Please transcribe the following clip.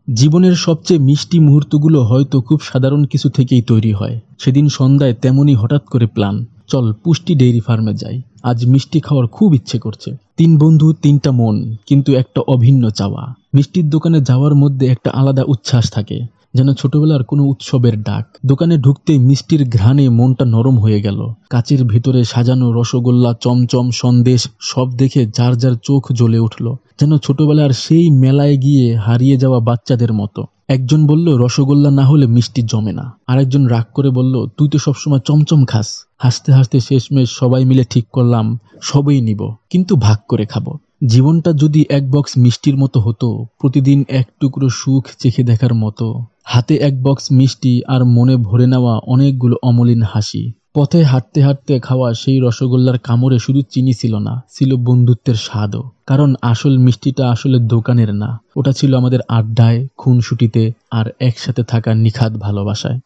জীবনের সবচেয়ে মিষ্টি মুহূর্তগুলো হয়তো খুব সাধারণ কিছু থেকেই তৈরি হয়। সেদিন সন্ধ্যায় তেমনই হঠাৎ করে প্ল্যান, চল পুষ্টি ডেইরি ফার্মে যাই, আজ মিষ্টি খাওয়ার খুব ইচ্ছে করছে। তিন বন্ধু, তিনটা মন, কিন্তু একটা অভিন্ন চাওয়া। মিষ্টির দোকানে যাওয়ার মধ্যে একটা আলাদা উচ্ছ্বাস থাকে, যেন ছোটবেলার কোনো উৎসবের ডাক। দোকানে ঢুকতেই মিষ্টির ঘ্রাণে মনটা নরম হয়ে গেল। কাচের ভিতরে সাজানো রসগোল্লা, চমচম, সন্দেশ সব দেখে যার যার চোখ জ্বলে উঠল, যেন ছোটবেলার সেই মেলায় গিয়ে হারিয়ে যাওয়া বাচ্চাদের মতো। একজন বলল, রসগোল্লা না হলে মিষ্টি জমে না। আরেকজন রাগ করে বলল, তুই তো সবসময় চমচম খাস। হাসতে হাসতে শেষমেশ সবাই মিলে ঠিক করলাম, সবই নিব, কিন্তু ভাগ করে খাবো। জীবনটা যদি এক বক্স মিষ্টির মতো হতো, প্রতিদিন এক টুকরো সুখ চেখে দেখার মতো। হাতে এক বক্স মিষ্টি আর মনে ভরে নেওয়া অনেকগুলো অমলিন হাসি। পথে হাঁটতে হাঁটতে খাওয়া সেই রসগোল্লার কামড়ে শুধু চিনি ছিল না, ছিল বন্ধুত্বের স্বাদও। কারণ আসল মিষ্টিটা আসলে দোকানের না, ওটা ছিল আমাদের আড্ডায়, খুনসুটিতে আর একসাথে থাকা নিখাত ভালোবাসায়।